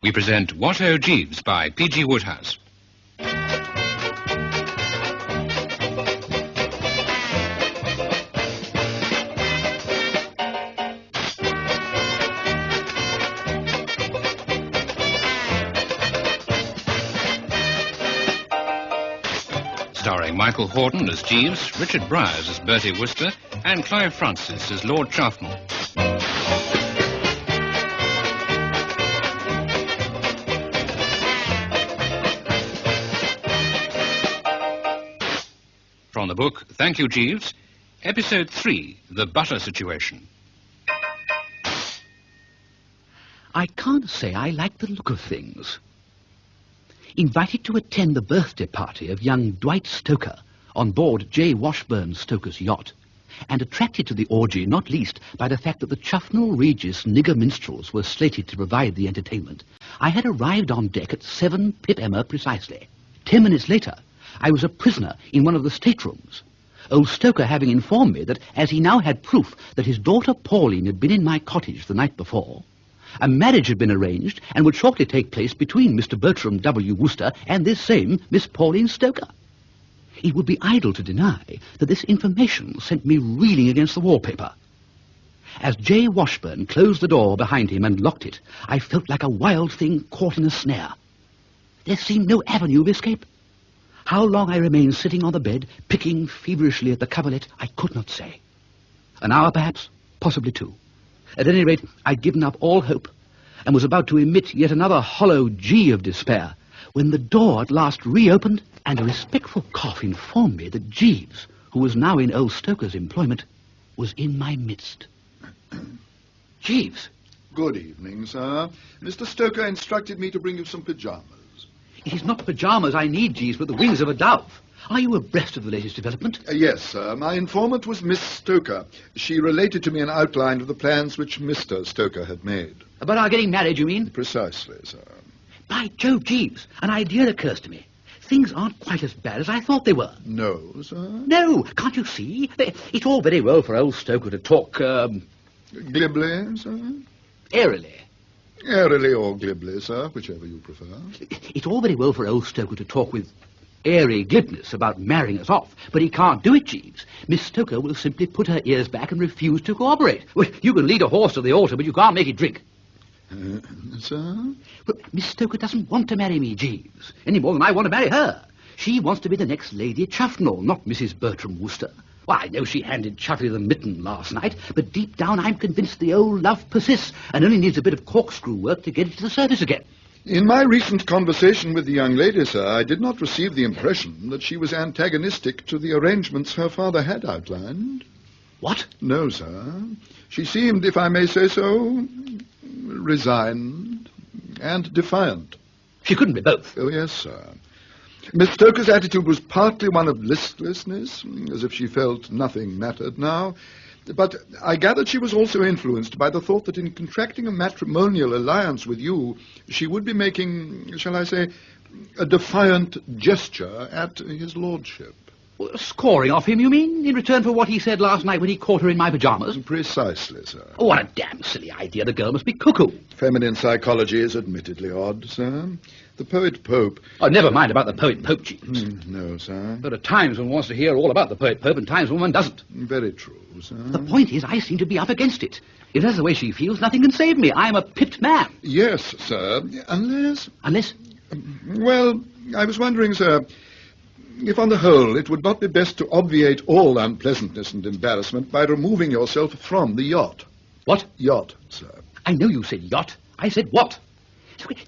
we present What O' Jeeves by P.G. Wodehouse. Starring Michael Hordern as Jeeves, Richard Briers as Bertie Wooster, and Clive Francis as Lord Chuffnell. From the book Thank You, Jeeves, Episode 3, The Butter Situation. I can't say I like the look of things. Invited to attend the birthday party of young Dwight Stoker on board J. Washburn Stoker's yacht, and attracted to the orgy not least by the fact that the Chuffnell Regis nigger minstrels were slated to provide the entertainment, I had arrived on deck at 7 Pip Emma precisely. 10 minutes later, I was a prisoner in one of the staterooms, old Stoker having informed me that, as he now had proof that his daughter Pauline had been in my cottage the night before, a marriage had been arranged and would shortly take place between Mr. Bertram W. Wooster and this same Miss Pauline Stoker. It would be idle to deny that this information sent me reeling against the wallpaper. As J. Washburn closed the door behind him and locked it, I felt like a wild thing caught in a snare. There seemed no avenue of escape. How long I remained sitting on the bed, picking feverishly at the coverlet, I could not say. An hour, perhaps, possibly 2. At any rate, I'd given up all hope, and was about to emit yet another hollow G of despair, when the door at last reopened, and a respectful cough informed me that Jeeves, who was now in old Stoker's employment, was in my midst. Jeeves! Good evening, sir. Mr. Stoker instructed me to bring you some pyjamas. It is not pyjamas I need, Jeeves, but the wings of a dove. Are you abreast of the latest development? Yes, sir. My informant was Miss Stoker. She related to me an outline of the plans which Mr. Stoker had made. About our getting married, you mean? Precisely, sir. By Jove, Jeeves, an idea occurs to me. Things aren't quite as bad as I thought they were. No, sir? No, can't you see? It's all very well for old Stoker to talk, glibly, sir? airily. Airily or glibly, sir, whichever you prefer. It's all very well for old Stoker to talk with airy glibness about marrying us off, but he can't do it, Jeeves. Miss Stoker will simply put her ears back and refuse to cooperate. Well, you can lead a horse to the altar, but you can't make it drink. Sir? Well, Miss Stoker doesn't want to marry me, Jeeves, any more than I want to marry her. She wants to be the next Lady Chuffnell, not Mrs. Bertram Wooster. Well, I know she handed Chuffy the mitten last night, but deep down I'm convinced the old love persists and only needs a bit of corkscrew work to get it to the surface again. In my recent conversation with the young lady, sir, I did not receive the impression that she was antagonistic to the arrangements her father had outlined. What? No, sir. She seemed, if I may say so, resigned and defiant. She couldn't be both. Oh, yes, sir. Miss Stoker's attitude was partly one of listlessness, as if she felt nothing mattered now. But I gathered she was also influenced by the thought that in contracting a matrimonial alliance with you, she would be making, shall I say, a defiant gesture at his lordship. Well, scoring off him, you mean, in return for what he said last night when he caught her in my pyjamas? Precisely, sir. Oh, what a damn silly idea. The girl must be cuckoo. Feminine psychology is admittedly odd, sir. The poet Pope... Oh, never mind about the poet Pope, Jeeves. No, sir. There are times one wants to hear all about the poet Pope and times when one doesn't. Very true, sir. The point is, I seem to be up against it. If that's the way she feels, nothing can save me. I am a pipped man. Yes, sir. Unless... Unless? Well, I was wondering, sir, if on the whole it would not be best to obviate all unpleasantness and embarrassment by removing yourself from the yacht. What? Yacht, sir. I know you said yacht. I said what?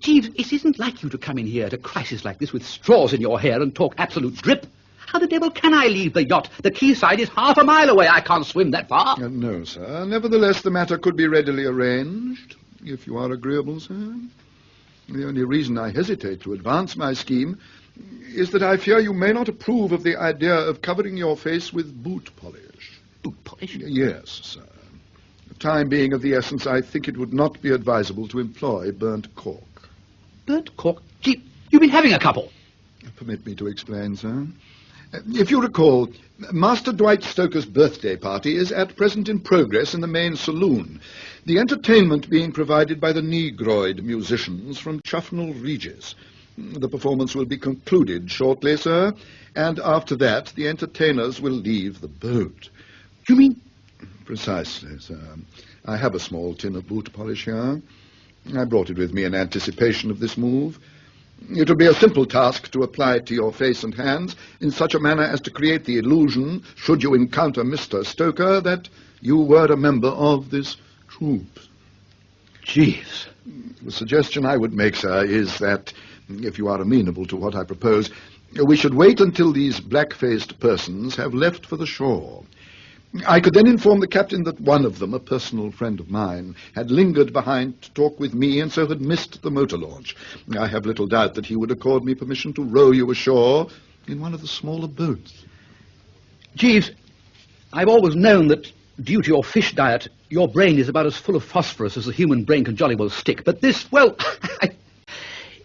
Jeeves, it isn't like you to come in here at a crisis like this with straws in your hair and talk absolute drip. How the devil can I leave the yacht? The quayside is half a mile away. I can't swim that far. No, sir. Nevertheless, the matter could be readily arranged, if you are agreeable, sir. The only reason I hesitate to advance my scheme is that I fear you may not approve of the idea of covering your face with boot polish. Boot polish? Yes, sir. Time being of the essence, I think it would not be advisable to employ burnt cork. Burnt cork? Gee, you've been having a couple. Permit me to explain, sir. If you recall, Master Dwight Stoker's birthday party is at present in progress in the main saloon, the entertainment being provided by the Negroid musicians from Chuffnell Regis. The performance will be concluded shortly, sir, and after that the entertainers will leave the boat. You mean? Precisely, sir. I have a small tin of boot polish here. I brought it with me in anticipation of this move. It will be a simple task to apply it to your face and hands in such a manner as to create the illusion, should you encounter Mr. Stoker, that you were a member of this troupe. Jeeves. The suggestion I would make, sir, is that, if you are amenable to what I propose, we should wait until these black-faced persons have left for the shore. I could then inform the captain that one of them, a personal friend of mine, had lingered behind to talk with me and so had missed the motor launch. I have little doubt that he would accord me permission to row you ashore in one of the smaller boats. Jeeves, I've always known that, due to your fish diet, your brain is about as full of phosphorus as the human brain can jolly well stick. But this, well,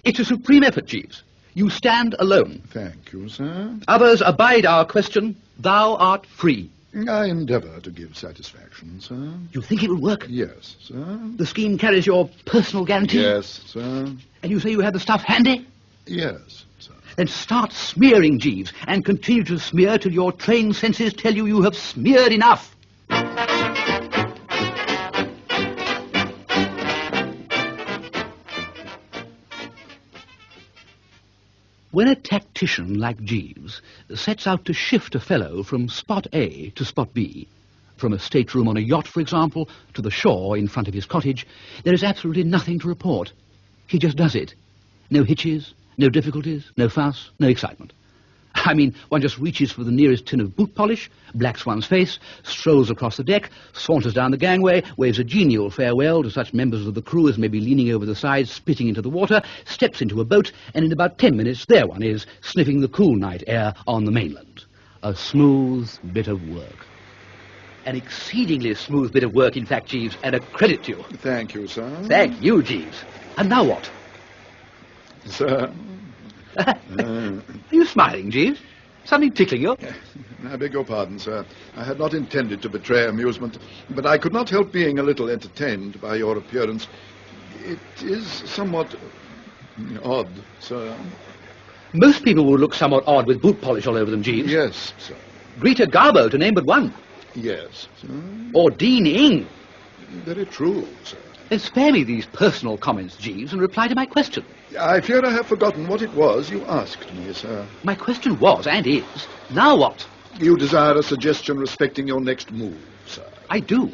it's a supreme effort, Jeeves. You stand alone. Thank you, sir. Others abide our question. Thou art free. I endeavour to give satisfaction, sir. You think it will work? Yes, sir. The scheme carries your personal guarantee? Yes, sir. And you say you have the stuff handy? Yes, sir. Then start smearing, Jeeves, and continue to smear till your trained senses tell you you have smeared enough. When a tactician like Jeeves sets out to shift a fellow from spot A to spot B, from a stateroom on a yacht, for example, to the shore in front of his cottage, there is absolutely nothing to report. He just does it. No hitches, no difficulties, no fuss, no excitement. I mean, one just reaches for the nearest tin of boot polish, blacks one's face, strolls across the deck, saunters down the gangway, waves a genial farewell to such members of the crew as may be leaning over the side, spitting into the water, steps into a boat, and in about 10 minutes there one is, sniffing the cool night air on the mainland. A smooth bit of work. An exceedingly smooth bit of work, in fact, Jeeves, and a credit to you. Thank you, sir. Thank you, Jeeves. And now what? Sir. Are you smiling, Jeeves? Something tickling you? I beg your pardon, sir. I had not intended to betray amusement, but I could not help being a little entertained by your appearance. It is somewhat odd, sir. Most people would look somewhat odd with boot polish all over them, Jeeves. Yes, sir. Greta Garbo, to name but one. Yes, sir. Or Dean Ing. Very true, sir. Then spare me these personal comments, Jeeves, and reply to my question. I fear I have forgotten what it was you asked me, sir. My question was, and is, now what? You desire a suggestion respecting your next move, sir. I do.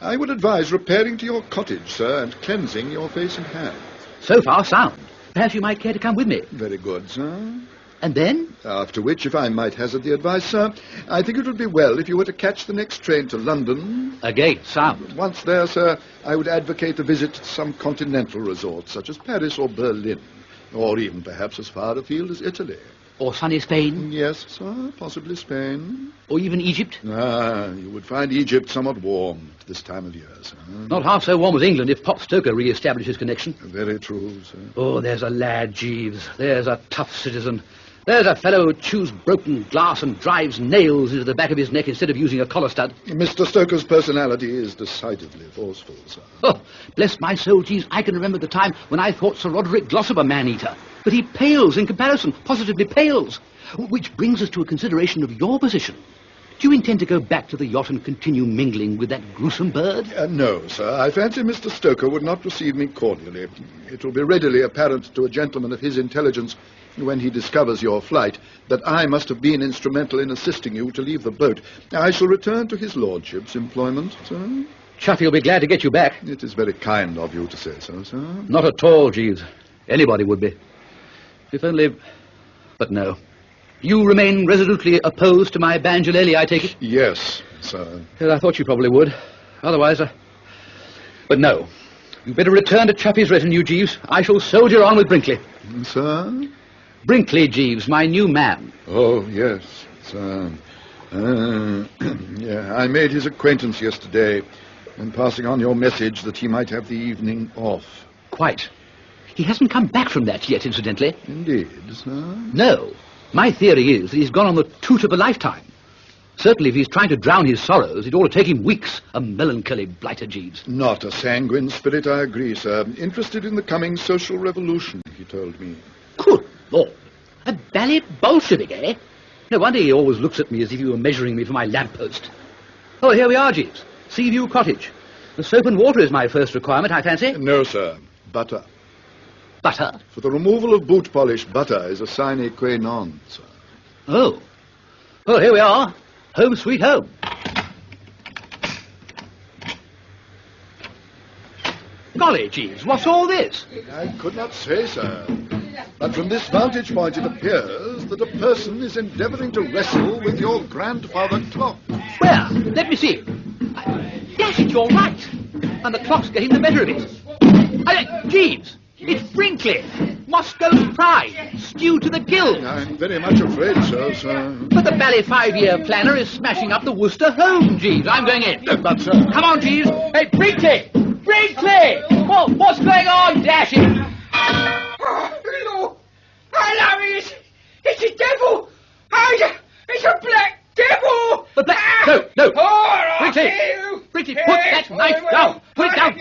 I would advise repairing to your cottage, sir, and cleansing your face and hands. So far, sound. Perhaps you might care to come with me. Very good, sir. And then? After which, if I might hazard the advice, sir, I think it would be well if you were to catch the next train to London. Again, sound. Once there, sir, I would advocate a visit to some continental resort, such as Paris or Berlin, or even perhaps as far afield as Italy. Or sunny Spain. Yes, sir, possibly Spain. Or even Egypt. You would find Egypt somewhat warm at this time of year, sir. Not half so warm as England if Pop Stoker re-establishes connection. Very true, sir. Oh, there's a lad, Jeeves. There's a tough citizen. There's a fellow who chews broken glass and drives nails into the back of his neck instead of using a collar stud. Mr. Stoker's personality is decidedly forceful, sir. Oh, bless my soul, Jeeves, I can remember the time when I thought Sir Roderick Glossop a man-eater. But he pales in comparison, positively pales. Which brings us to a consideration of your position. Do you intend to go back to the yacht and continue mingling with that gruesome bird? No, sir. I fancy Mr. Stoker would not receive me cordially. It will be readily apparent to a gentleman of his intelligence, when he discovers your flight, that I must have been instrumental in assisting you to leave the boat. I shall return to his lordship's employment, sir. Chuffy will be glad to get you back. It is very kind of you to say so, sir. Not at all, Jeeves. Anybody would be. If only... But no. You remain resolutely opposed to my banjolele, I take it? Yes, sir. Yes, I thought you probably would. Otherwise, But no. You'd better return to Chuffy's retinue, Jeeves. I shall soldier on with Brinkley. Sir? Brinkley, Jeeves, my new man. Oh, yes, sir. Yeah, I made his acquaintance yesterday, and passing on your message that he might have the evening off. Quite. He hasn't come back from that yet, incidentally. Indeed, sir? No. My theory is that he's gone on the toot of a lifetime. Certainly, if he's trying to drown his sorrows, it ought to take him weeks. A melancholy blighter, Jeeves. Not a sanguine spirit, I agree, sir. Interested in the coming social revolution, he told me. Good Lord. A ballet Bolshevik, eh? No wonder he always looks at me as if he were measuring me for my lamppost. Oh, here we are, Jeeves. Seaview Cottage. The soap and water is my first requirement, I fancy. No, sir. Butter. Butter? For the removal of boot polish, butter is a sine qua non, sir. Oh. Oh, here we are. Home sweet home. Golly, Jeeves, what's all this? I could not say, sir. But from this vantage point it appears that a person is endeavouring to wrestle with your grandfather clock. Where? Let me see. Dash it, you're right. And the clock's getting the better of it. Jeeves, it's Brinkley. Moscow's pride. Stewed to the gills. I'm very much afraid so, sir. But the Ballet 5-year planner is smashing up the Wooster home, Jeeves. I'm going in. But, sir... Come on, Jeeves. Hey, Brinkley! Brinkley! What's going on, dash it? Oh, hello, it's a devil! It's a black devil! The black... No! Oh, Brinkley, put that knife down! Put it down!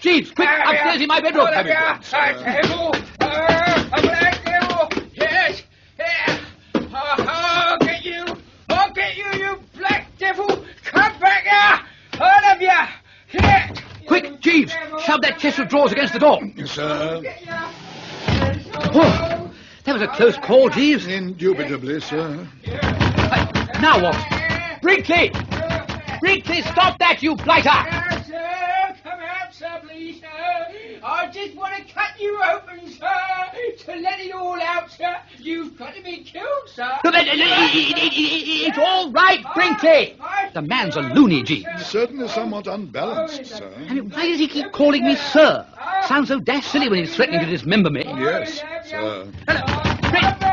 Jeeves, quick, upstairs in my bedroom! A devil! A black devil! Yes! Yeah. I'll get you! I'll get you, you black devil! Come back here! All of you! Here! Quick, Jeeves, shove that chest of drawers against the door. Yes, sir. Oh, that was a close call, Jeeves. Indubitably, sir. Now what? Brinkley! Brinkley, stop that, you blighter! Sir, come out, sir, please, sir. I just want to cut you open, sir, to let it all out, sir. You've got to be killed, sir. It's all right, Brinkley. The man's a loony, Jeeves. Certainly somewhat unbalanced, sir. I mean, why does he keep calling me sir? Sounds so dash silly when he's threatening to dismember me. Yes, sir.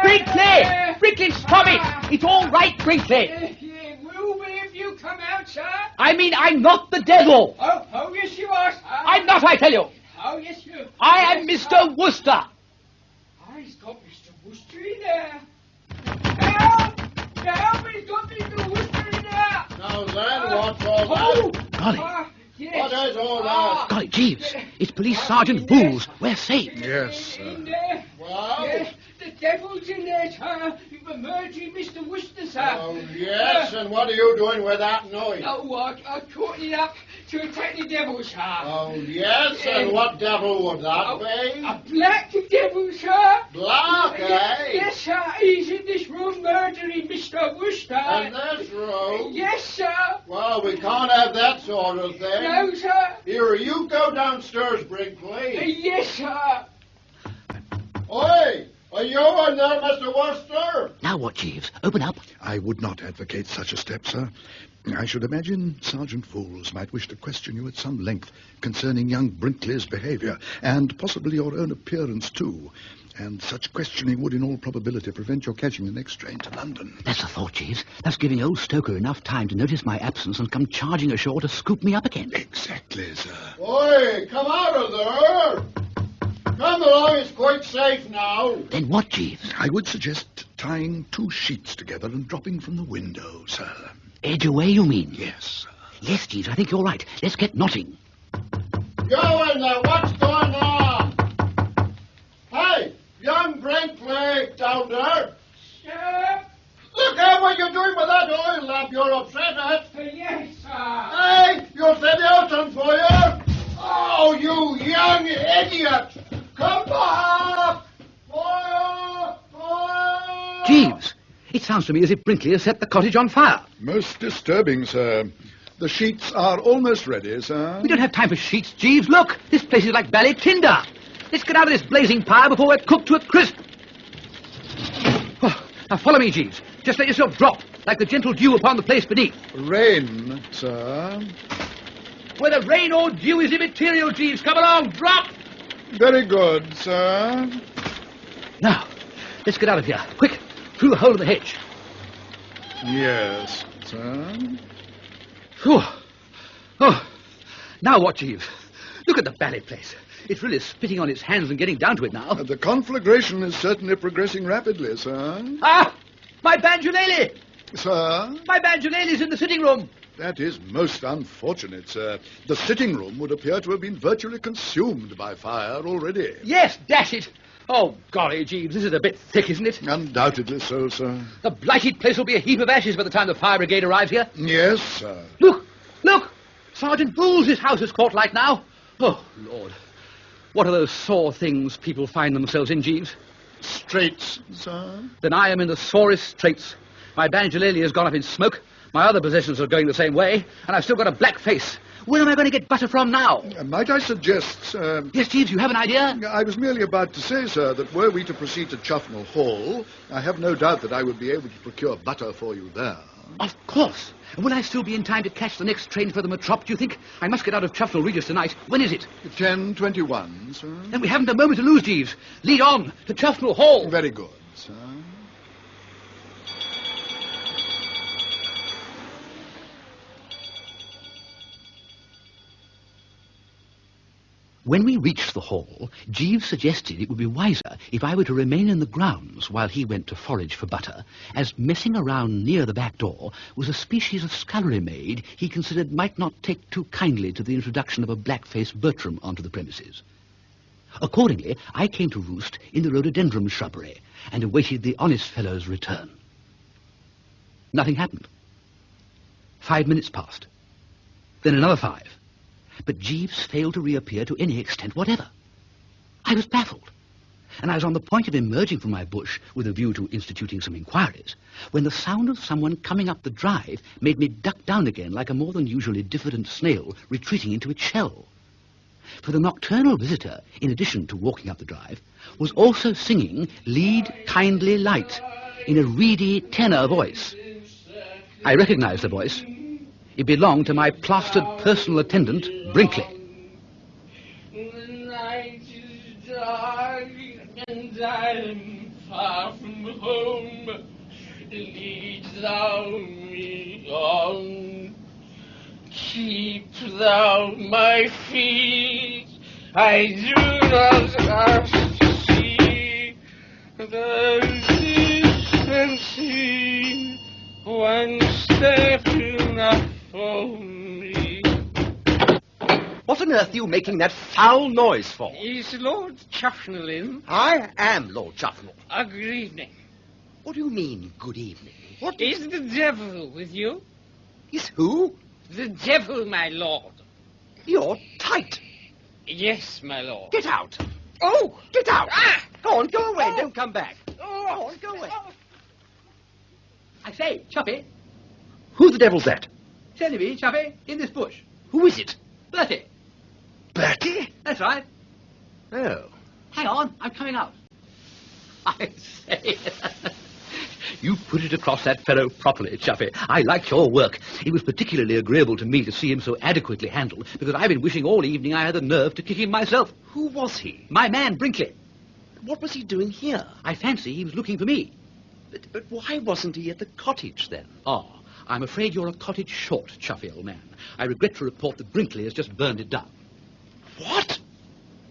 Brinkley! Brinkley, stop it! It's all right, Brinkley. It will be if you come out, sir. I mean, I'm not the devil. Oh, yes, you are, sir. I'm not, I tell you. Oh, yes, you. I am Mr. Wooster. He's got Mr. Wooster in there. Help! Help! He's got Mr. Wooster in there. Now then, what's all that? Golly. Yes. What is all that? Golly, Jeeves, it's Police Sergeant Booles. We're safe. Yes, sir. In there. Well? Yes, the devil's in there, sir. You're murdering Mr. Wooster, sir. Oh, yes, and what are you doing with that noise? Oh, I caught it up to attack the devil, sir. Oh, yes, and what devil would that be? A black devil, sir. Black, eh? Yes, sir. He's in this room murdering Mr. Wooster. In this room? Yes, sir. Well, we can't have that sort of thing. No, sir. Here, you go downstairs, Brinkley. Yes, sir. Oi! Are you in there, Mr. Wooster? Now what, Jeeves? Open up. I would not advocate such a step, sir. I should imagine Sergeant Fools might wish to question you at some length concerning young Brinkley's behaviour, and possibly your own appearance, too. And such questioning would, in all probability, prevent your catching the next train to London. That's the thought, Jeeves. That's giving old Stoker enough time to notice my absence and come charging ashore to scoop me up again. Exactly, sir. Oi, come out of there! Come along, it's quite safe now. Then what, Jeeves? I would suggest tying 2 sheets together and dropping from the window, sir. Edge away, you mean? Yes, sir. Yes, Jeeves, I think you're right. Let's get knotting. You in there, what's going on? Hey, young Brinkley down there. Sir. Look at what you're doing with that oil lamp. You're upset at. Yes, sir. Hey, you'll set the house on fire. Oh, you young idiot. Come back. Fire, fire. Jeeves, it sounds to me as if Brinkley has set the cottage on fire. Most disturbing, sir. The sheets are almost ready, sir. We don't have time for sheets, Jeeves. Look, this place is like ballet tinder. Let's get out of this blazing pyre before we're cooked to a crisp. Oh, now follow me, Jeeves. Just let yourself drop, like the gentle dew upon the place beneath. Rain, sir. Whether rain or dew is immaterial, Jeeves. Come along, drop. Very good, sir. Now, let's get out of here. Quick, through the hole in the hedge. Yes, sir. Whew. Oh, now what, Jeeves? Look at the ballet place. It's really spitting on its hands and getting down to it now. The conflagration is certainly progressing rapidly, sir. Ah! My banjolele! Sir? My banjolele's in the sitting room. That is most unfortunate, sir. The sitting room would appear to have been virtually consumed by fire already. Yes, dash it. Oh, golly, Jeeves, this is a bit thick, isn't it? Undoubtedly so, sir. The blighted place will be a heap of ashes by the time the fire brigade arrives here. Yes, sir. Look! Look! Sergeant Booles' house is caught light now. Oh, Lord. What are those sore things people find themselves in, Jeeves? Straits, sir? Then I am in the sorest straits. My banjolele has gone up in smoke. My other possessions are going the same way. And I've still got a black face. Where am I going to get butter from now? Might I suggest, sir... Yes, Jeeves, you have an idea? I was merely about to say, sir, that were we to proceed to Chuffnell Hall, I have no doubt that I would be able to procure butter for you there. Of course. Will I still be in time to catch the next train for the Metrop, do you think? I must get out of Chuffnell Regis tonight. When is it? 10:21, sir. Then we haven't a moment to lose, Jeeves. Lead on to Chuffnell Hall. Very good, sir. When we reached the hall, Jeeves suggested it would be wiser if I were to remain in the grounds while he went to forage for butter, as messing around near the back door was a species of scullery maid he considered might not take too kindly to the introduction of a black-faced Bertram onto the premises. Accordingly, I came to roost in the rhododendron shrubbery and awaited the honest fellow's return. Nothing happened. 5 minutes passed. Then another 5. But Jeeves failed to reappear to any extent whatever. I was baffled, and I was on the point of emerging from my bush with a view to instituting some inquiries, when the sound of someone coming up the drive made me duck down again like a more than usually diffident snail retreating into its shell. For the nocturnal visitor, in addition to walking up the drive, was also singing Lead Kindly Light in a reedy tenor voice. I recognized the voice. It belonged to my plastered personal attendant, Brinkley. The night is dark and I'm far from home. Lead thou me on. Keep thou my feet. I do not ask to see the distant sea. One step enough for me. What on earth are you making that foul noise for? Is Lord Chuffnell in? I am Lord Chuffnell. Good evening. What do you mean, good evening? What is the devil with you? Is who? The devil, my lord. You're tight. Yes, my lord. Get out. Oh! Get out. Ah! Go on, go away. Oh. Don't come back. Oh! Go on, go away. I say, Chuffy. Who the devil's that? Steady me, Chuffy, in this bush. Who is it? Bertie. Bertie? That's right. Oh. Hang on, I'm coming out. I say, you put it across that fellow properly, Chuffy. I liked your work. It was particularly agreeable to me to see him so adequately handled, because I've been wishing all evening I had the nerve to kick him myself. Who was he? My man, Brinkley. What was he doing here? I fancy he was looking for me. But why wasn't he at the cottage then? Oh, I'm afraid you're a cottage short, Chuffy, old man. I regret to report that Brinkley has just burned it down. What?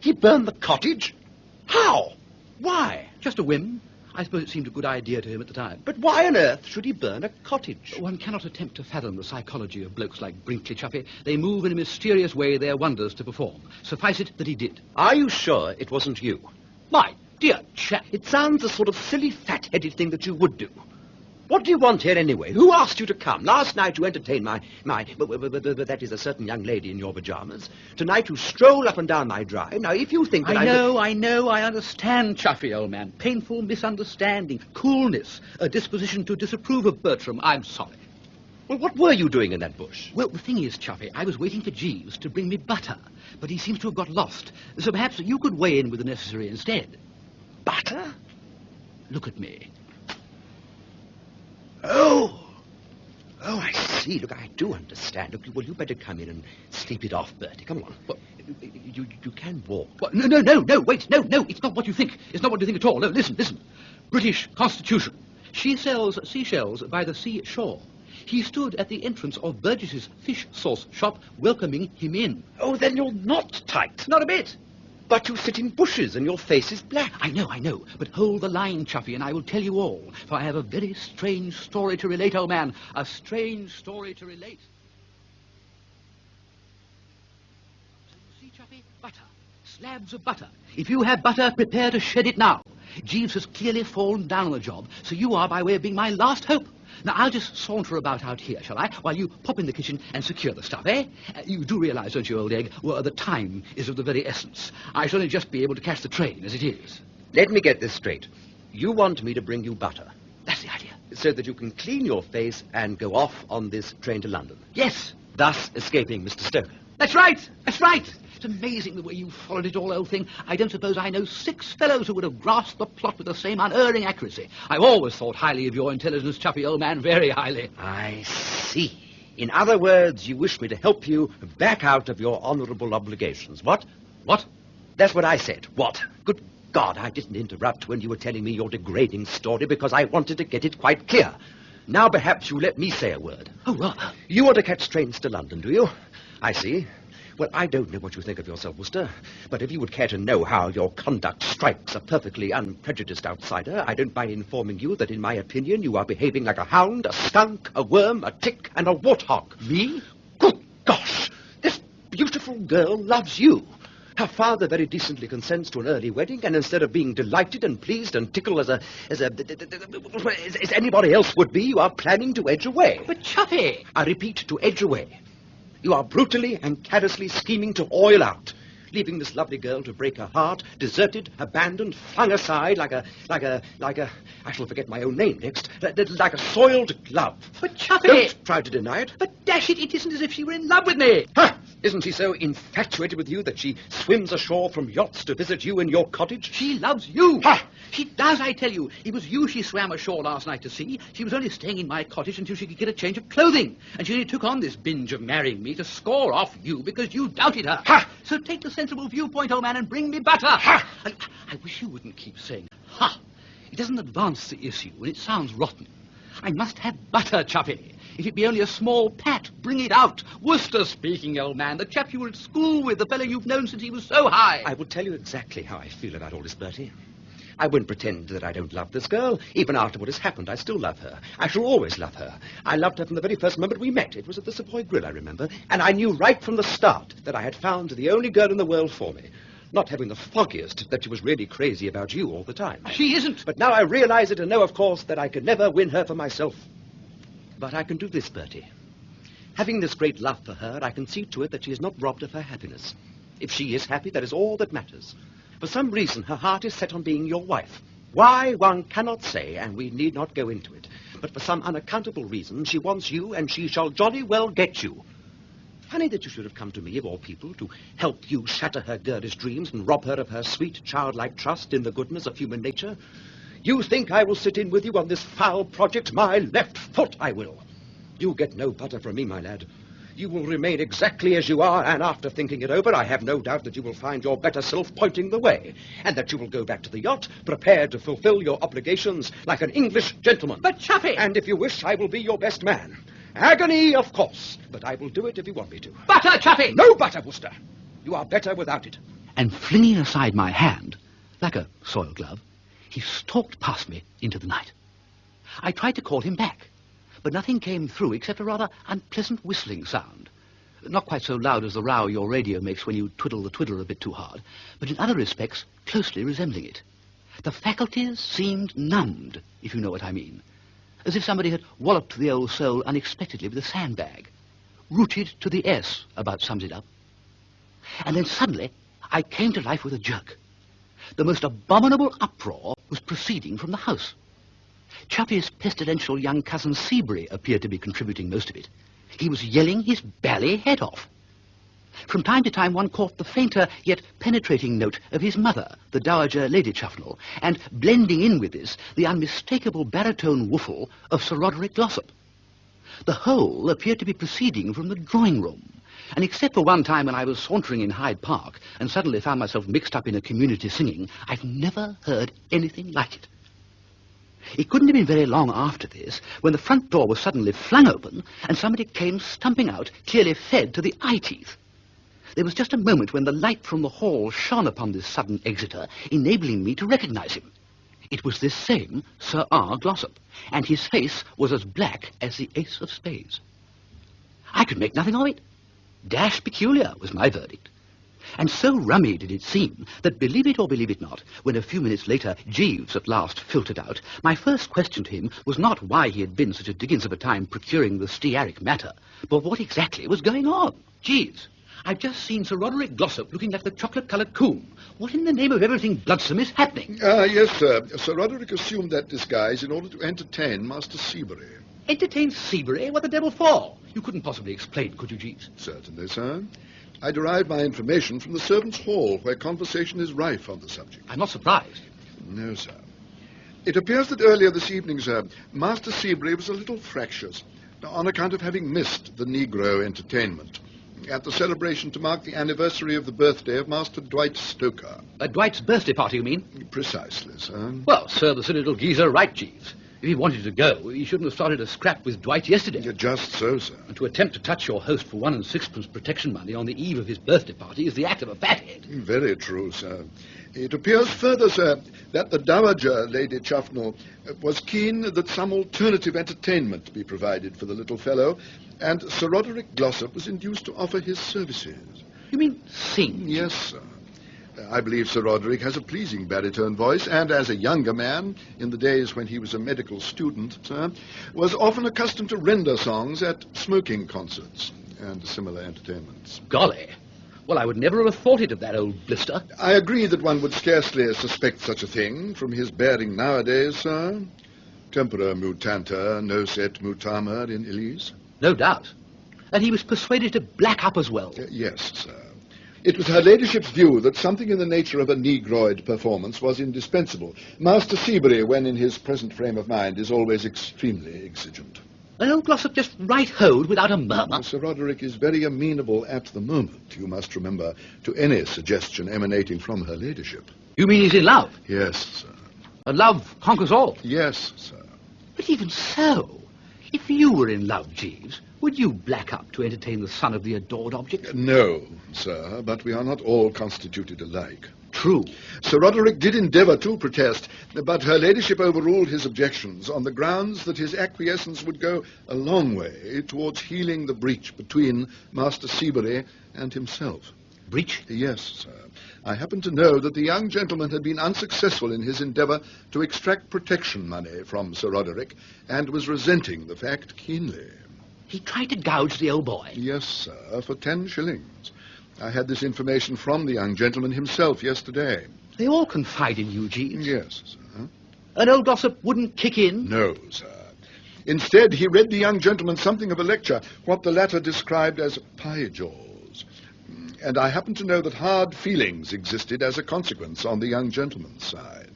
He burned the cottage? How? Why? Just a whim. I suppose it seemed a good idea to him at the time. But why on earth should he burn a cottage? One cannot attempt to fathom the psychology of blokes like Brinkley, Chuffy. They move in a mysterious way their wonders to perform. Suffice it that he did. Are you sure it wasn't you? My dear chap. It sounds the sort of silly, fat-headed thing that you would do. What do you want here anyway? Who asked you to come? Last night you entertained that is a certain young lady in your pajamas. Tonight you stroll up and down my drive. Now, if you think that I know, I understand, Chuffy, old man. Painful misunderstanding, coolness, a disposition to disapprove of Bertram. I'm sorry. Well, what were you doing in that bush? Well, the thing is, Chuffy, I was waiting for Jeeves to bring me butter, but he seems to have got lost. So perhaps you could weigh in with the necessary instead. Butter? Look at me. Oh, I see. Look, I do understand. Look, well, you better come in and sleep it off, Bertie. Come on. Well, you can walk. What? No, wait, no, it's not what you think. It's not what you think at all. No, listen. British Constitution. She sells seashells by the seashore. He stood at the entrance of Burgess's fish sauce shop, welcoming him in. Oh, then you're not tight. Not a bit. But you sit in bushes and your face is black. I know. But hold the line, Chuffy, and I will tell you all. For I have a very strange story to relate, old man. A strange story to relate. So you see, Chuffy, butter. Slabs of butter. If you have butter, prepare to shed it now. Jeeves has clearly fallen down on the job, so you are by way of being my last hope. Now, I'll just saunter about out here, shall I, while you pop in the kitchen and secure the stuff, eh? You do realize, don't you, old egg, well, the time is of the very essence. I shall only just be able to catch the train as it is. Let me get this straight. You want me to bring you butter, That's the idea. so that you can clean your face and go off on this train to London, Yes, thus escaping Mr. Stoker. that's right. It's amazing the way you followed it all, old thing. I don't suppose I know 6 fellows who would have grasped the plot with the same unerring accuracy. I've always thought highly of your intelligence, Chuffy, old man, very highly. I see. In other words, you wish me to help you back out of your honourable obligations. What? What? That's what I said. What? Good God, I didn't interrupt when you were telling me your degrading story because I wanted to get it quite clear. Now perhaps you let me say a word. Oh, rather. You want to catch trains to London, do you? I see. Well, I don't know what you think of yourself, Wooster, but if you would care to know how your conduct strikes a perfectly unprejudiced outsider, I don't mind informing you that in my opinion you are behaving like a hound, a skunk, a worm, a tick, and a warthog. Me? Good gosh! This beautiful girl loves you. Her father very decently consents to an early wedding, and instead of being delighted and pleased and tickled as anybody else would be, you are planning to edge away. But, Chuffy! I repeat, to edge away. You are brutally and callously scheming to oil out, leaving this lovely girl to break her heart, deserted, abandoned, flung aside like a, I shall forget my own name next, like a soiled glove. But, Chuffy! Don't try to deny it. But, dash it isn't as if she were in love with me. Ha! Isn't she so infatuated with you that she swims ashore from yachts to visit you in your cottage? She loves you. Ha! She does, I tell you. It was you she swam ashore last night to see. She was only staying in my cottage until she could get a change of clothing. And she only took on this binge of marrying me to score off you because you doubted her. Ha! So take the sensible viewpoint, old man, and bring me butter. Ha! I wish you wouldn't keep saying, ha. It doesn't advance the issue, and it sounds rotten. I must have butter, Chuffy. If it be only a small pat, bring it out. Wooster speaking, old man. The chap you were at school with, the fellow you've known since he was so high. I will tell you exactly how I feel about all this, Bertie. I won't pretend that I don't love this girl. Even after what has happened, I still love her. I shall always love her. I loved her from the very first moment we met. It was at the Savoy Grill, I remember. And I knew right from the start that I had found the only girl in the world for me. Not having the foggiest that she was really crazy about you all the time. She isn't. But now I realize it and know, of course, that I can never win her for myself. But I can do this, Bertie. Having this great love for her, I can see to it that she is not robbed of her happiness. If she is happy, that is all that matters. For some reason, her heart is set on being your wife. Why, one cannot say, and we need not go into it. But for some unaccountable reason, she wants you, and she shall jolly well get you. Funny that you should have come to me, of all people, to help you shatter her girlish dreams and rob her of her sweet, childlike trust in the goodness of human nature. You think I will sit in with you on this foul project? My left foot I will. You get no butter from me, my lad. You will remain exactly as you are, and after thinking it over, I have no doubt that you will find your better self pointing the way, and that you will go back to the yacht, prepared to fulfill your obligations like an English gentleman. But, Chuffy! And if you wish, I will be your best man. Agony, of course, but I will do it if you want me to. Butter, Chuffy! No butter, Wooster. You are better without it. And flinging aside my hand, like a soiled glove, he stalked past me into the night. I tried to call him back, but nothing came through except a rather unpleasant whistling sound. Not quite so loud as the row your radio makes when you twiddle the twiddler a bit too hard, but in other respects closely resembling it. The faculties seemed numbed, if you know what I mean, as if somebody had walloped the old soul unexpectedly with a sandbag. Rooted to the S about sums it up. And then suddenly I came to life with a jerk. The most abominable uproar was proceeding from the house. Chuffy's pestilential young cousin Seabury appeared to be contributing most of it. He was yelling his bally head off. From time to time one caught the fainter yet penetrating note of his mother, the Dowager Lady Chuffnell, and blending in with this, the unmistakable baritone woofle of Sir Roderick Glossop. The whole appeared to be proceeding from the drawing-room, and except for one time when I was sauntering in Hyde Park and suddenly found myself mixed up in a community singing, I've never heard anything like it. It couldn't have been very long after this when the front door was suddenly flung open and somebody came stumping out, clearly fed to the eye teeth. There was just a moment when the light from the hall shone upon this sudden exiter, enabling me to recognize him. It was this same Sir R. Glossop, and his face was as black as the ace of spades. I could make nothing of it. Dash peculiar was my verdict. And so rummy did it seem that, believe it or believe it not, when a few minutes later Jeeves at last filtered out, my first question to him was not why he had been such a dickens of a time procuring the stearic matter, but what exactly was going on. Jeeves, I've just seen Sir Roderick Glossop looking like the chocolate-coloured coon. What in the name of everything bloodsome is happening? Yes, sir. Sir Roderick assumed that disguise in order to entertain Master Seabury. Entertain Seabury? What the devil for? You couldn't possibly explain, could you, Jeeves? Certainly, sir. I derived my information from the servants' hall, where conversation is rife on the subject. I'm not surprised. No, sir. It appears that earlier this evening, sir, Master Seabury was a little fractious on account of having missed the Negro entertainment at the celebration to mark the anniversary of the birthday of Master Dwight Stoker. Dwight's birthday party, you mean? Precisely, sir. Well, serve the silly little geezer right, Jeeves. If he wanted to go, he shouldn't have started a scrap with Dwight yesterday. Just so, sir. And to attempt to touch your host for 1 6 protection money on the eve of his birthday party is the act of a fathead. Very true, sir. It appears further, sir, that the Dowager, Lady Chuffnell, was keen that some alternative entertainment be provided for the little fellow, and Sir Roderick Glossop was induced to offer his services. You mean sing? Yes, sir. I believe Sir Roderick has a pleasing baritone voice, and as a younger man, in the days when he was a medical student, sir, was often accustomed to render songs at smoking concerts and similar entertainments. Golly. Well, I would never have thought it of that old blister. I agree that one would scarcely suspect such a thing from his bearing nowadays, sir. Tempora mutanta, nocet mutamer in illis. No doubt. And he was persuaded to black up as well. Yes, sir. It was her ladyship's view that something in the nature of a negroid performance was indispensable. Master Seabury, when in his present frame of mind, is always extremely exigent. And old Glossop just right-hoed without a murmur. Sir Roderick is very amenable at the moment, you must remember, to any suggestion emanating from her ladyship. You mean he's in love? Yes, sir. And love conquers all. Yes, sir. But even so, if you were in love, Jeeves, would you black up to entertain the son of the adored object? No, sir, but we are not all constituted alike. True. Sir Roderick did endeavour to protest, but her ladyship overruled his objections on the grounds that his acquiescence would go a long way towards healing the breach between Master Seabury and himself. Breach? Yes, sir. I happen to know that the young gentleman had been unsuccessful in his endeavour to extract protection money from Sir Roderick, and was resenting the fact keenly. He tried to gouge the old boy. Yes, sir, for 10 shillings. I had this information from the young gentleman himself yesterday. They all confide in you, Jeeves. Yes, sir. And old Glossop wouldn't kick in? No, sir. Instead, he read the young gentleman something of a lecture, what the latter described as pie jaws. And I happen to know that hard feelings existed as a consequence on the young gentleman's side.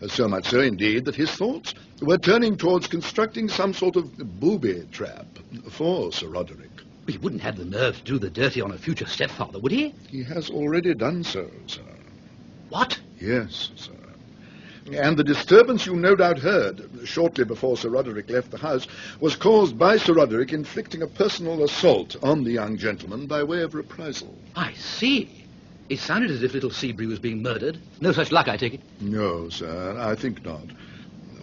So much so, indeed, that his thoughts were turning towards constructing some sort of booby trap for Sir Roderick. He wouldn't have the nerve to do the dirty on a future stepfather, would he? He has already done so, sir. What? Yes, sir. And the disturbance you no doubt heard shortly before Sir Roderick left the house was caused by Sir Roderick inflicting a personal assault on the young gentleman by way of reprisal. I see. It sounded as if little Seabury was being murdered. No such luck, I take it. No, sir, I think not.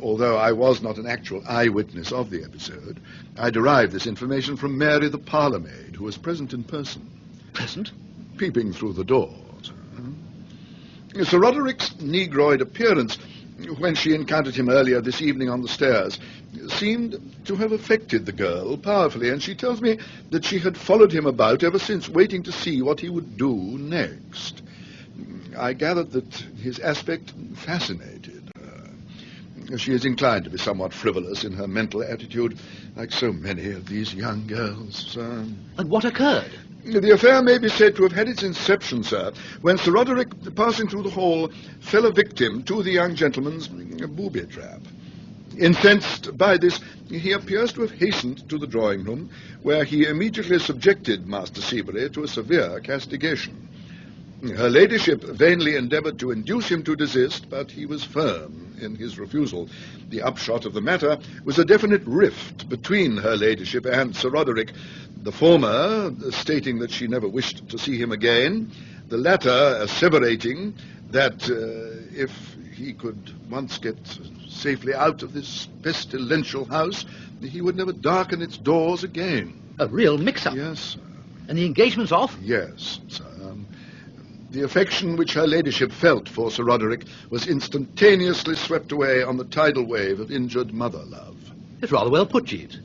Although I was not an actual eyewitness of the episode, I derived this information from Mary the parlour-maid, who was present in person. Present? Peeping through the door, sir. Sir Roderick's negroid appearance, when she encountered him earlier this evening on the stairs, seemed to have affected the girl powerfully, and she tells me that she had followed him about ever since, waiting to see what he would do next. I gathered that his aspect fascinated her. She is inclined to be somewhat frivolous in her mental attitude, like so many of these young girls, sir. And what occurred? The affair may be said to have had its inception, sir, when Sir Roderick, passing through the hall, fell a victim to the young gentleman's booby trap. Incensed by this, he appears to have hastened to the drawing-room, where he immediately subjected Master Seabury to a severe castigation. Her ladyship vainly endeavoured to induce him to desist, but he was firm in his refusal. The upshot of the matter was a definite rift between her ladyship and Sir Roderick, The former stating that she never wished to see him again, the latter asseverating that if he could once get safely out of this pestilential house, he would never darken its doors again. A real mix-up. Yes, sir. And the engagement's off? Yes, sir. The affection which her ladyship felt for Sir Roderick was instantaneously swept away on the tidal wave of injured mother love. It's rather well put, Jeeves.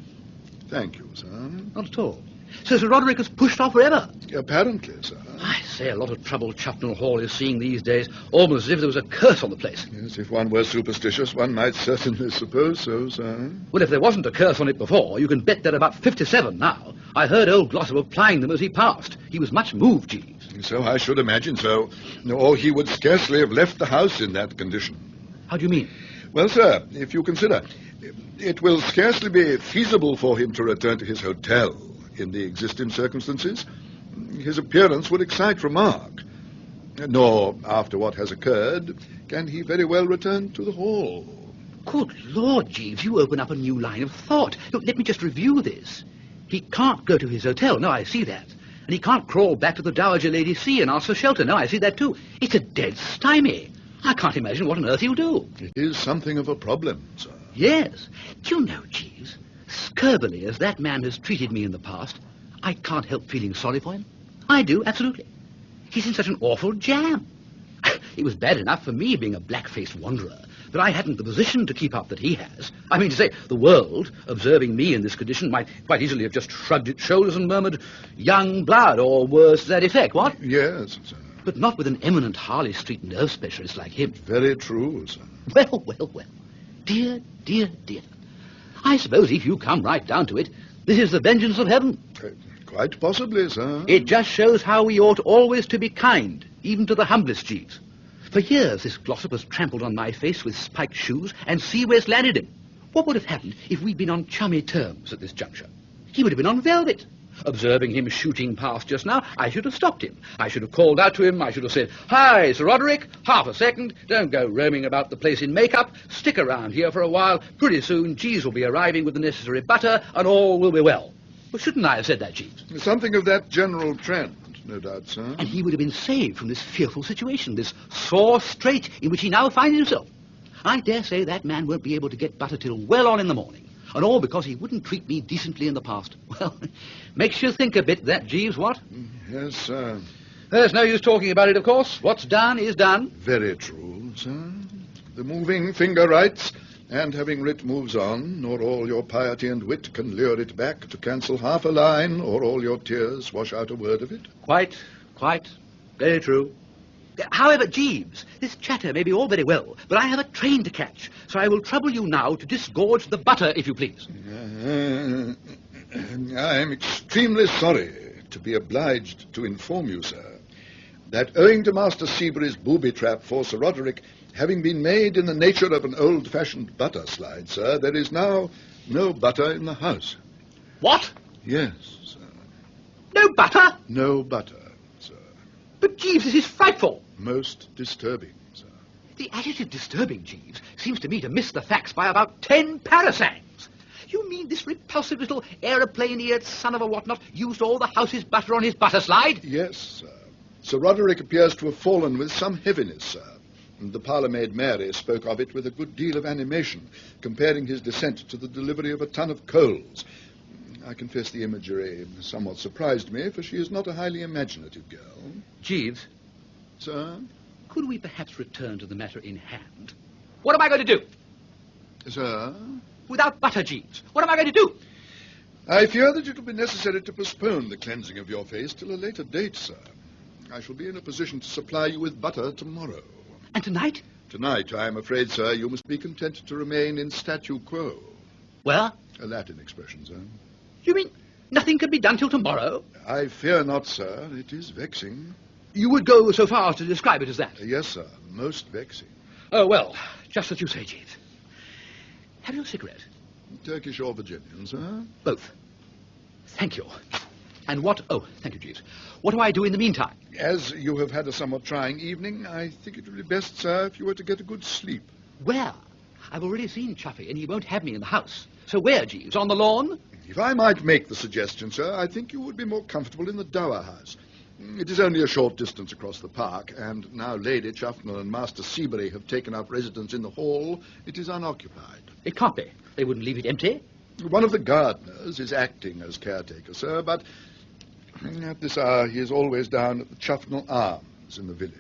Thank you, sir. Not at all. So Sir Roderick has pushed off forever? Apparently, sir. I say, a lot of trouble Chuffnell Hall is seeing these days, almost as if there was a curse on the place. Yes, if one were superstitious, one might certainly suppose so, sir. Well, if there wasn't a curse on it before, you can bet they're about 57 now. I heard old Glossop applying them as he passed. He was much moved, Jeeves. So I should imagine so. Or he would scarcely have left the house in that condition. How do you mean? Well, sir, if you consider, it will scarcely be feasible for him to return to his hotel in the existing circumstances. His appearance would excite remark. Nor, after what has occurred, can he very well return to the hall. Good Lord, Jeeves, you open up a new line of thought. Look, let me just review this. He can't go to his hotel. No, I see that. And he can't crawl back to the Dowager Lady C and ask for shelter. No, I see that too. It's a dead stymie. I can't imagine what on earth he'll do. It is something of a problem, sir. Yes. Do you know, Jeeves, scurvily as that man has treated me in the past, I can't help feeling sorry for him. I do, absolutely. He's in such an awful jam. It was bad enough for me being a black-faced wanderer, but I hadn't the position to keep up that he has. I mean to say, the world, observing me in this condition, might quite easily have just shrugged its shoulders and murmured, young blood, or worse to that effect, what? Yes, sir. But not with an eminent Harley Street nerve specialist like him. Very true, sir. Well, well, well. Dear, dear, dear. I suppose if you come right down to it, this is the vengeance of heaven. Quite possibly, sir. It just shows how we ought always to be kind, even to the humblest Jeeves. For years this Glossop has trampled on my face with spiked shoes, and see where it's landed him. What would have happened if we'd been on chummy terms at this juncture? He would have been on velvet. Observing him shooting past just now, I should have stopped him. I should have called out to him. I should have said, "Hi, Sir Roderick, half a second. Don't go roaming about the place in make-up. Stick around here for a while. Pretty soon Jeeves will be arriving with the necessary butter, and all will be well." Well, shouldn't I have said that, Jeeves? Something of that general trend, no doubt, sir. And he would have been saved from this fearful situation, this sore strait in which he now finds himself. I dare say that man won't be able to get butter till well on in the morning. And all because he wouldn't treat me decently in the past. Well, makes you think a bit, that, Jeeves, what? Yes, sir. There's no use talking about it, of course. What's done is done. Very true, sir. The moving finger writes, and having writ moves on, nor all your piety and wit can lure it back to cancel half a line, or all your tears wash out a word of it. Quite. Very true. However, Jeeves, this chatter may be all very well, but I have a train to catch, so I will trouble you now to disgorge the butter, if you please. I am extremely sorry to be obliged to inform you, sir, that owing to Master Seabury's booby trap for Sir Roderick having been made in the nature of an old-fashioned butter slide, sir, there is now no butter in the house. What? Yes, sir. No butter? No butter, sir. But, Jeeves, this is frightful. Most disturbing, sir. The adjective disturbing, Jeeves, seems to me to miss the facts by about 10 parasangs. You mean this repulsive little aeroplane-eared son of a whatnot used all the house's butter on his butter slide? Yes, sir. Sir Roderick appears to have fallen with some heaviness, sir. And the parlour-maid Mary spoke of it with a good deal of animation, comparing his descent to the delivery of a ton of coals. I confess the imagery somewhat surprised me, for she is not a highly imaginative girl. Jeeves? Sir? Could we perhaps return to the matter in hand? What am I going to do? Sir? Without butter, Jeeves, what am I going to do? I fear that it will be necessary to postpone the cleansing of your face till a later date, sir. I shall be in a position to supply you with butter tomorrow. And tonight? Tonight, I am afraid, sir, you must be content to remain in statu quo. Well? A Latin expression, sir. You mean nothing can be done till tomorrow? I fear not, sir. It is vexing. You would go so far as to describe it as that? Yes, sir. Most vexing. Oh, well, just as you say, Jeeves. Have you a cigarette? Turkish or Virginian, sir? Both. Thank you. And what... Oh, thank you, Jeeves. What do I do in the meantime? As you have had a somewhat trying evening, I think it would be best, sir, if you were to get a good sleep. Where? I've already seen Chuffy, and he won't have me in the house. So where, Jeeves? On the lawn? If I might make the suggestion, sir, I think you would be more comfortable in the Dower House. It is only a short distance across the park, and now Lady Chuffnell and Master Seabury have taken up residence in the hall. It is unoccupied. It can't be. They wouldn't leave it empty. One of the gardeners is acting as caretaker, sir, but at this hour he is always down at the Chuffnell Arms in the village.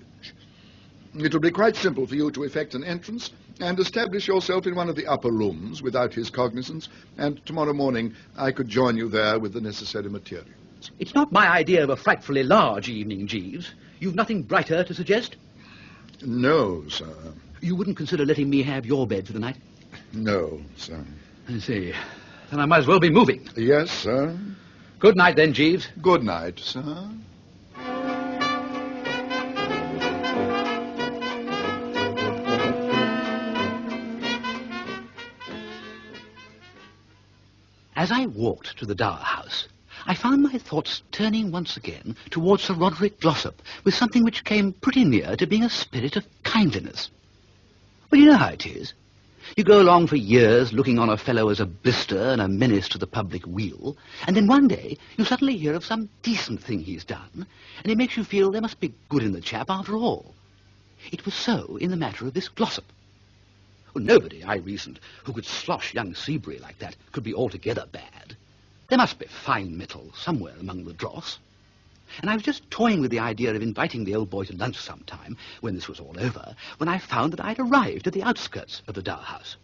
It will be quite simple for you to effect an entrance and establish yourself in one of the upper rooms without his cognizance, and tomorrow morning I could join you there with the necessary materials. It's not my idea of a frightfully large evening, Jeeves. You've nothing brighter to suggest? No, sir. You wouldn't consider letting me have your bed for the night? No, sir. I see. Then I might as well be moving. Yes, sir. Good night, then, Jeeves. Good night, sir. As I walked to the Dower House, I found my thoughts turning once again towards Sir Roderick Glossop with something which came pretty near to being a spirit of kindliness. Well, you know how it is. You go along for years looking on a fellow as a blister and a menace to the public weal, and then one day you suddenly hear of some decent thing he's done, and it makes you feel there must be good in the chap after all. It was so in the matter of this Glossop. Well, nobody, I reasoned, who could slosh young Seabury like that could be altogether bad. There must be fine metal somewhere among the dross. And I was just toying with the idea of inviting the old boy to lunch sometime, when this was all over, when I found that I'd arrived at the outskirts of the Dower House.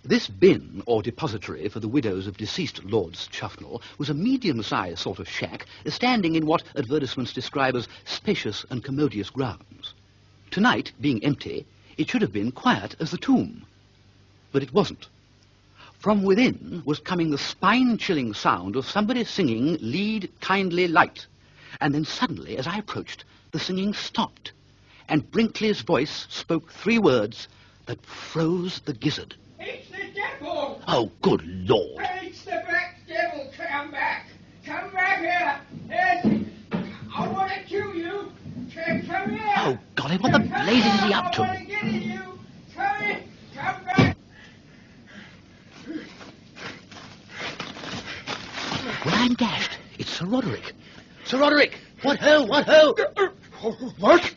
This bin, or depository for the widows of deceased Lords Chuffnell, was a medium-sized sort of shack, standing in what advertisements describe as spacious and commodious grounds. Tonight, being empty, it should have been quiet as the tomb. But it wasn't. From within was coming the spine-chilling sound of somebody singing "Lead, Kindly Light." And then suddenly, as I approached, the singing stopped, and Brinkley's voice spoke 3 words that froze the gizzard. It's the devil! Oh, good Lord! It's the black devil! Come back! Come back here! Yes. I want to kill you! Come here! Oh, golly, what the blazes is he up to? I want to get at you! Come here! Come back! Well, I'm dashed. It's Sir Roderick. Sir Roderick! What ho, what ho! What?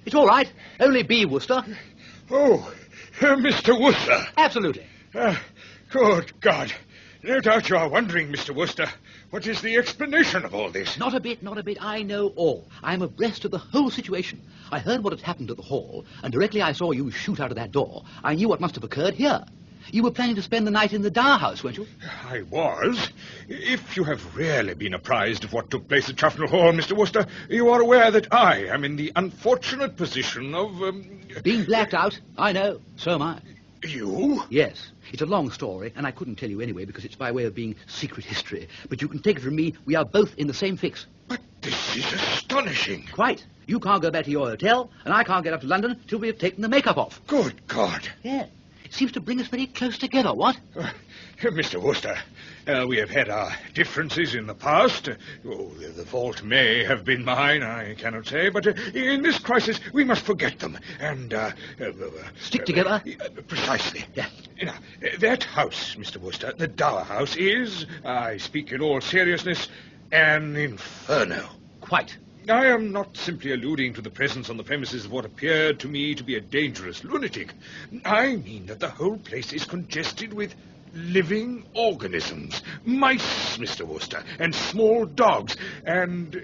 It's all right. Only be Wooster. Oh, Mr. Wooster. Absolutely. Good God. No doubt you are wondering, Mr. Wooster, what is the explanation of all this? Not a bit, not a bit. I know all. I am abreast of the whole situation. I heard what had happened at the hall, and directly I saw you shoot out of that door, I knew what must have occurred here. You were planning to spend the night in the Dower House, weren't you? I was. If you have really been apprised of what took place at Chuffnell Hall, Mr. Wooster, you are aware that I am in the unfortunate position of... Being blacked out? I know. So am I. You? Yes. It's a long story, and I couldn't tell you anyway because it's by way of being secret history. But you can take it from me, we are both in the same fix. But this is astonishing. Quite. You can't go back to your hotel, and I can't get up to London till we have taken the makeup off. Good God. Yeah. It seems to bring us very close together, what? Mr. Wooster, we have had our differences in the past. The fault may have been mine, I cannot say, but in this crisis we must forget them and... Stick together? Precisely. Yeah. Now, that house, Mr. Wooster, the Dower House, is, I speak in all seriousness, an inferno. Quite. I am not simply alluding to the presence on the premises of what appeared to me to be a dangerous lunatic. I mean that the whole place is congested with living organisms. Mice, Mr. Wooster, and small dogs, and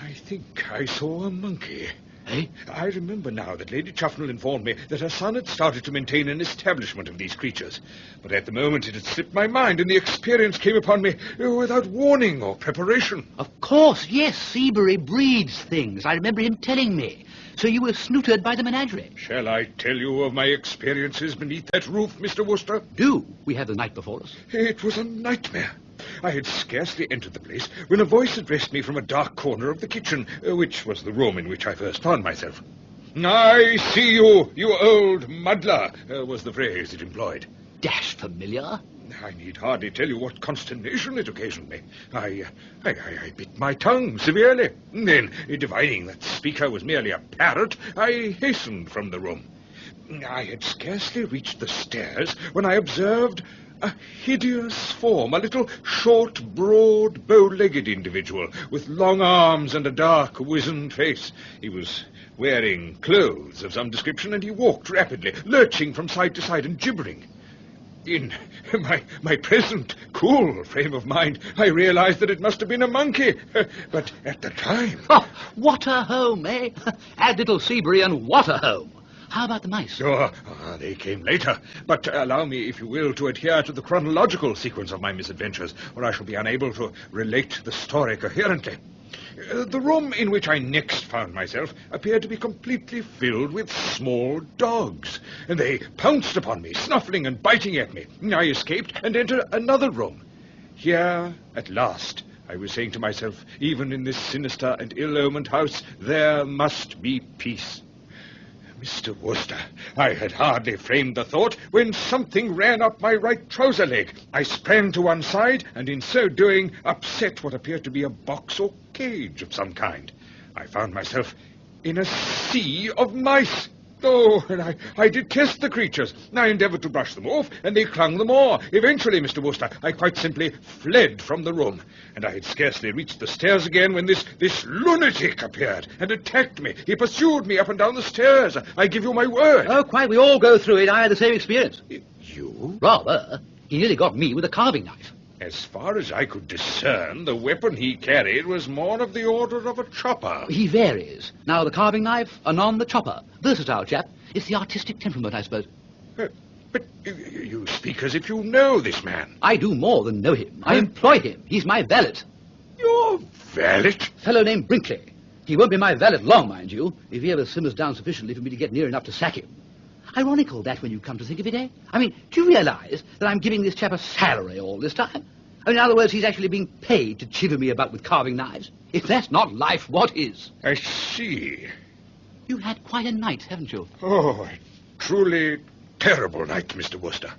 I think I saw a monkey. Eh? I remember now that Lady Chuffnell informed me that her son had started to maintain an establishment of these creatures. But at the moment it had slipped my mind, and the experience came upon me without warning or preparation. Of course, yes, Seabury breeds things. I remember him telling me. So you were snootered by the menagerie. Shall I tell you of my experiences beneath that roof, Mr. Wooster? Do. We have the night before us. It was a nightmare. I had scarcely entered the place when a voice addressed me from a dark corner of the kitchen, which was the room in which I first found myself. "I see you, you old muddler," was the phrase it employed. Dash familiar. I need hardly tell you what consternation it occasioned me. I bit my tongue severely. Then, divining that speaker was merely a parrot, I hastened from the room. I had scarcely reached the stairs when I observed a hideous form, a little short, broad, bow-legged individual with long arms and a dark, wizened face. He was wearing clothes of some description, and he walked rapidly, lurching from side to side and gibbering. In my present cool frame of mind, I realized that it must have been a monkey. But at the time... Oh, what a home, eh? Add little Seabury and what a home. How about the mice? They came later. But allow me, if you will, to adhere to the chronological sequence of my misadventures, or I shall be unable to relate the story coherently. The room in which I next found myself appeared to be completely filled with small dogs, and they pounced upon me, snuffling and biting at me. I escaped and entered another room. Here, at last, I was saying to myself, even in this sinister and ill-omened house, there must be peace. Mr. Wooster, I had hardly framed the thought when something ran up my right trouser leg. I sprang to one side, and in so doing, upset what appeared to be a box or cage of some kind. I found myself in a sea of mice. Oh, and I detest the creatures. I endeavored to brush them off, and they clung the more. Eventually, Mr. Wooster, I quite simply fled from the room, and I had scarcely reached the stairs again when this lunatic appeared and attacked me. He pursued me up and down the stairs. I give you my word. Oh, quite. We all go through it. I had the same experience. You? Rather. He nearly got me with a carving knife. As far as I could discern, the weapon he carried was more of the order of a chopper. He varies. Now the carving knife, anon the chopper. Versatile chap. It's the artistic temperament, I suppose. But you speak as if you know this man. I do more than know him. I employ him. He's my valet. Your valet? Fellow named Brinkley. He won't be my valet long, mind you, if he ever simmers down sufficiently for me to get near enough to sack him. Ironical, that, when you come to think of it, eh? I mean, do you realize that I'm giving this chap a salary all this time? I mean, in other words, he's actually being paid to chiver me about with carving knives. If that's not life, what is? I see. You've had quite a night, haven't you? Oh, a truly terrible night, Mr. Wooster.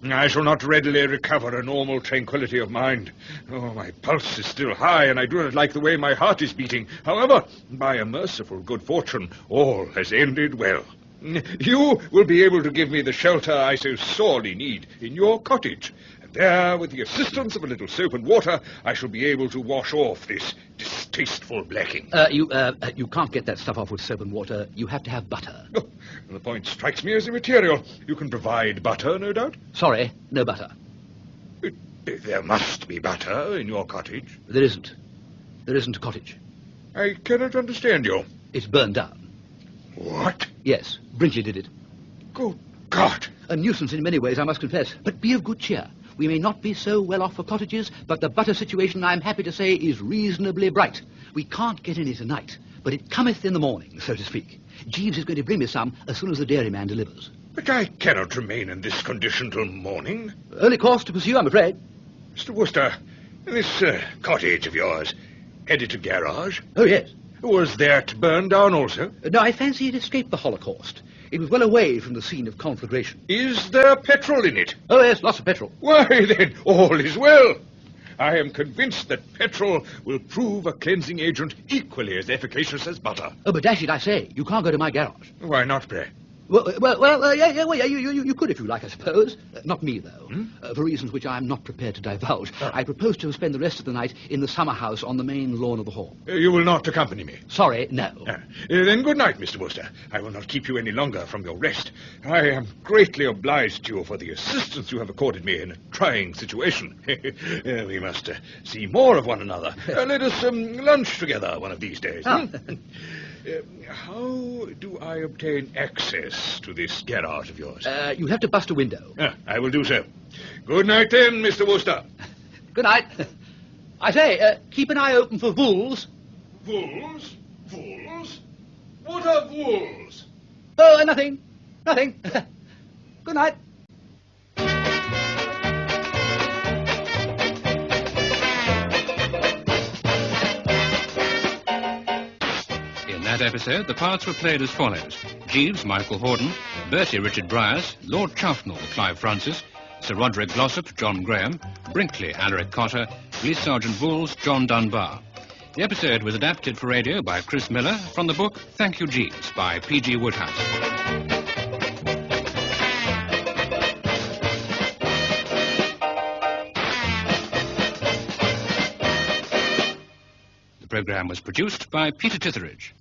I shall not readily recover a normal tranquility of mind. Oh, my pulse is still high, and I do not like the way my heart is beating. However, by a merciful good fortune, all has ended well. You will be able to give me the shelter I so sorely need in your cottage. And there, with the assistance of a little soap and water, I shall be able to wash off this distasteful blacking. You can't get that stuff off with soap and water. You have to have butter. Oh, the point strikes me as immaterial. You can provide butter, no doubt? Sorry, no butter. There must be butter in your cottage. There isn't. There isn't a cottage. I cannot understand you. It's burned down. What? Yes, Brinkley did it. Good God! A nuisance in many ways, I must confess. But be of good cheer. We may not be so well off for cottages, but the butter situation, I'm happy to say, is reasonably bright. We can't get any tonight, but it cometh in the morning, so to speak. Jeeves is going to bring me some as soon as the dairyman delivers. But I cannot remain in this condition till morning. Only course to pursue, I'm afraid. Mr. Wooster, this cottage of yours, headed to garage? Oh, yes. Was that burned down also? No, I fancy it escaped the Holocaust. It was well away from the scene of conflagration. Is there petrol in it? Oh, yes, lots of petrol. Why, then, all is well. I am convinced that petrol will prove a cleansing agent equally as efficacious as butter. Oh, but dash it, I say, you can't go to my garage. Why not, pray? You could if you like, I suppose. Not me, though. For reasons which I am not prepared to divulge. Oh. I propose to spend the rest of the night in the summer house on the main lawn of the hall. You will not accompany me? Sorry, no. Then good night, Mr. Wooster. I will not keep you any longer from your rest. I am greatly obliged to you for the assistance you have accorded me in a trying situation. We must see more of one another. Let us lunch together one of these days. How do I obtain access to this garage of yours? You have to bust a window. I will do so. Good night, then, Mr. Wooster. Good night. I say, keep an eye open for wolves. Wolves? Wolves? What are wolves? Oh, nothing. Nothing. Good night. In that episode, the parts were played as follows. Jeeves, Michael Hordern, Bertie, Richard Briers, Lord Chuffnell, Clive Francis, Sir Roderick Glossop, John Graham, Brinkley, Alaric Cotter, Police Sergeant Bowles, John Dunbar. The episode was adapted for radio by Chris Miller from the book Thank You, Jeeves by P.G. Wodehouse. programme was produced by Peter Titheridge.